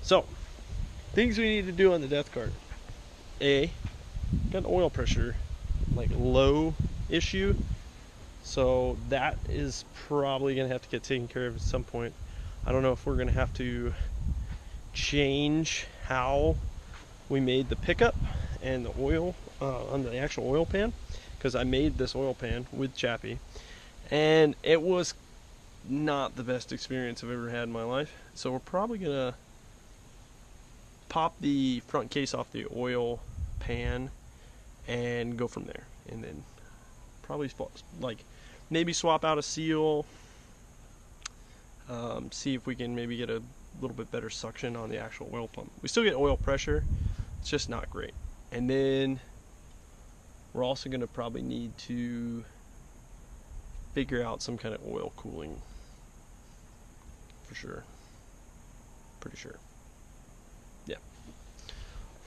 So, things we need to do on the death cart. Got an oil pressure, like low issue. So that is probably gonna have to get taken care of at some point. I don't know if we're gonna have to change how we made the pickup and the oil on the actual oil pan, because I made this oil pan with Chappie and it was not the best experience I've ever had in my life. So we're probably gonna pop the front case off the oil pan and go from there, and then probably like maybe swap out a seal, see if we can maybe get a little bit better suction on the actual oil pump. We still get oil pressure, it's just not great. And then we're also going to probably need to figure out some kind of oil cooling, for sure. Pretty sure. Yeah.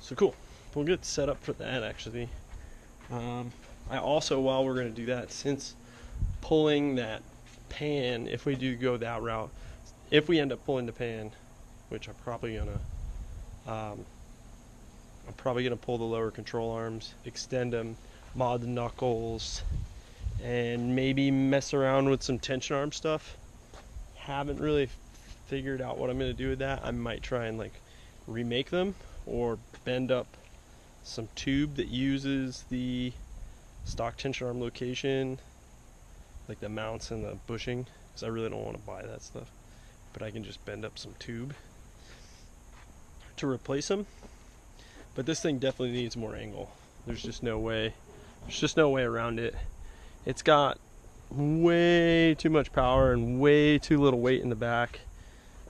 So cool. We'll get set up for that actually. I also, while we're going to do that, since pulling that pan, if we do go that route, if we end up pulling the pan, which I'm probably gonna pull the lower control arms, extend them, mod the knuckles, and maybe mess around with some tension arm stuff. Haven't really figured out what I'm gonna do with that. I might try and like remake them or bend up some tube that uses the stock tension arm location, like the mounts and the bushing, because I really don't want to buy that stuff. But I can just bend up some tube to replace them. But this thing definitely needs more angle. There's just no way around it. It's got way too much power and way too little weight in the back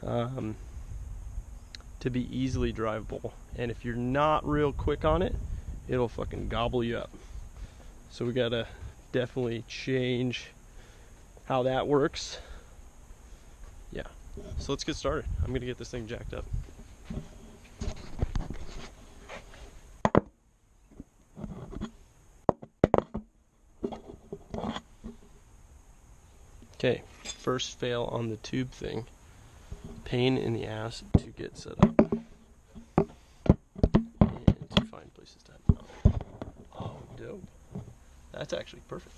to be easily drivable. And if you're not real quick on it, it'll fucking gobble you up. So we gotta definitely change how that works. Yeah, so let's get started. I'm gonna get this thing jacked up. Okay, first fail on the tube thing. Pain in the ass to get set up. And to find places to have it. Oh, dope. That's actually perfect.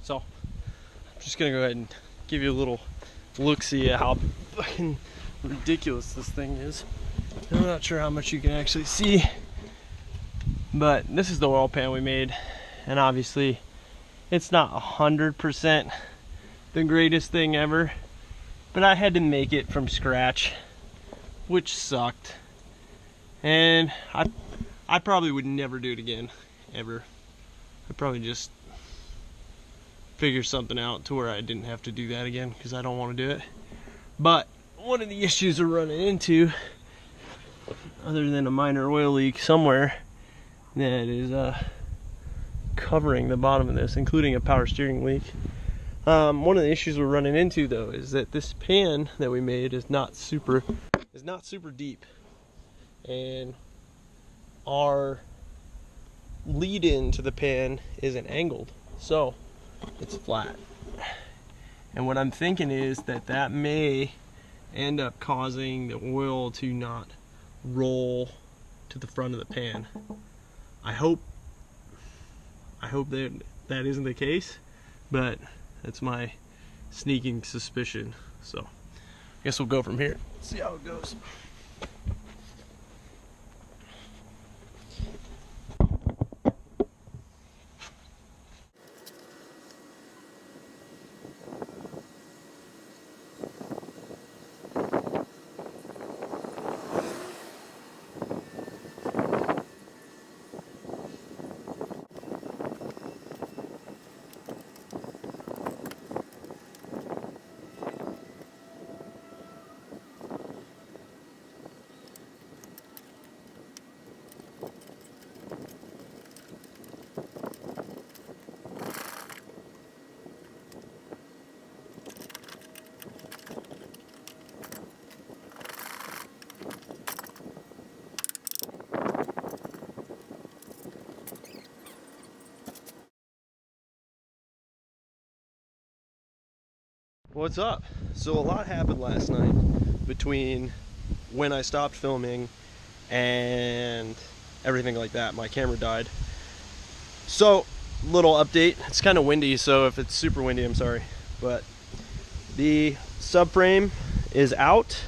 So, I'm just gonna go ahead and give you a little look-see at how fucking ridiculous this thing is. I'm not sure how much you can actually see, but this is the oil pan we made, and obviously it's not 100% the greatest thing ever, but I had to make it from scratch, which sucked, and I probably would never do it again, ever. I'd probably just figure something out to where I didn't have to do that again, because I don't want to do it. But one of the issues we're running into, other than a minor oil leak somewhere that is covering the bottom of this, including a power steering leak, one of the issues we're running into though is that this pan that we made is not super deep, and our lead in to the pan isn't angled, so it's flat. And what I'm thinking is that may end up causing the oil to not roll to the front of the pan. I hope that isn't the case, but that's my sneaking suspicion. So I guess we'll go from here. See how it goes. What's up? So a lot happened last night between when I stopped filming and everything like that. My camera died. So, little update. It's kind of windy, so if it's super windy, I'm sorry. But the subframe is out.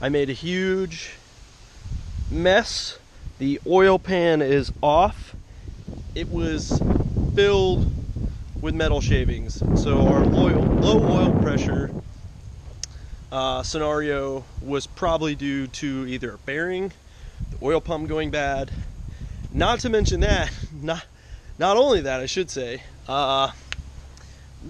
I made a huge mess. The oil pan is off. It was filled with metal shavings. So our low oil pressure scenario was probably due to either a bearing, the oil pump going bad. Not to mention that, not only that, I should say,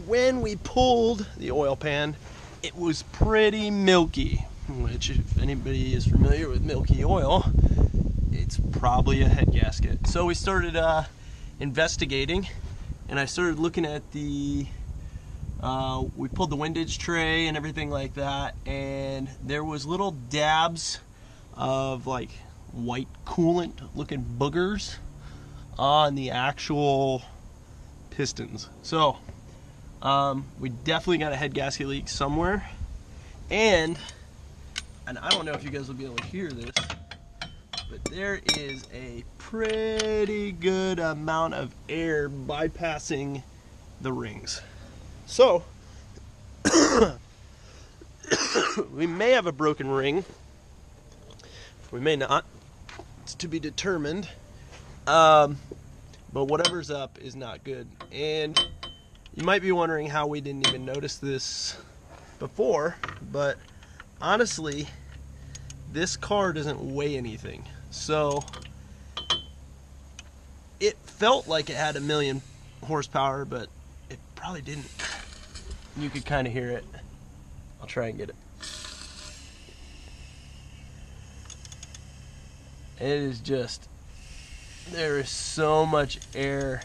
when we pulled the oil pan, it was pretty milky, which if anybody is familiar with milky oil, it's probably a head gasket. So we started investigating, and I started looking at the, we pulled the windage tray and everything like that, and there was little dabs of like white coolant looking boogers on the actual pistons. So we definitely got a head gasket leak somewhere, and I don't know if you guys will be able to hear this, but there is a pretty good amount of air bypassing the rings. So we may have a broken ring, we may not. It's to be determined. But whatever's up is not good. And you might be wondering how we didn't even notice this before, but honestly, this car doesn't weigh anything. So it felt like it had 1,000,000 horsepower, but it probably didn't. You could kind of hear it. I'll try and get it. It is just, there is so much air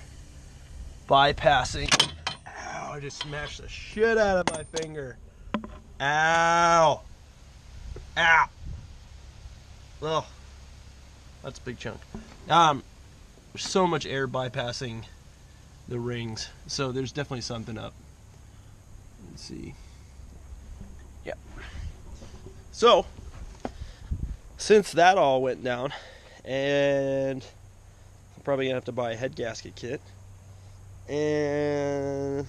bypassing. Ow, I just smashed the shit out of my finger. Ow. Ow. Oh, that's a big chunk. There's so much air bypassing the rings, so there's definitely something up. Let's see. Yeah. So, since that all went down, and I'm probably gonna have to buy a head gasket kit, and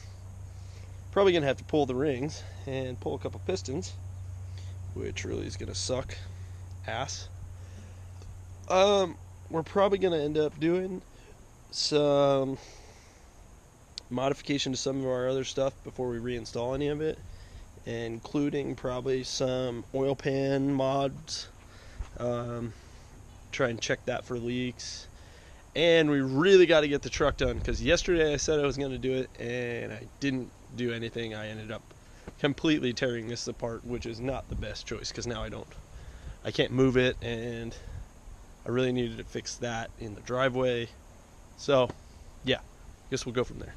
probably gonna have to pull the rings and pull a couple pistons, which really is gonna suck ass. We're probably gonna end up doing some modification to some of our other stuff before we reinstall any of it, including probably some oil pan mods. Try and check that for leaks. And we really got to get the truck done, because yesterday I said I was going to do it and I didn't do anything. I ended up completely tearing this apart, which is not the best choice, because now I can't move it, and I really needed to fix that in the driveway. So yeah, guess we'll go from there.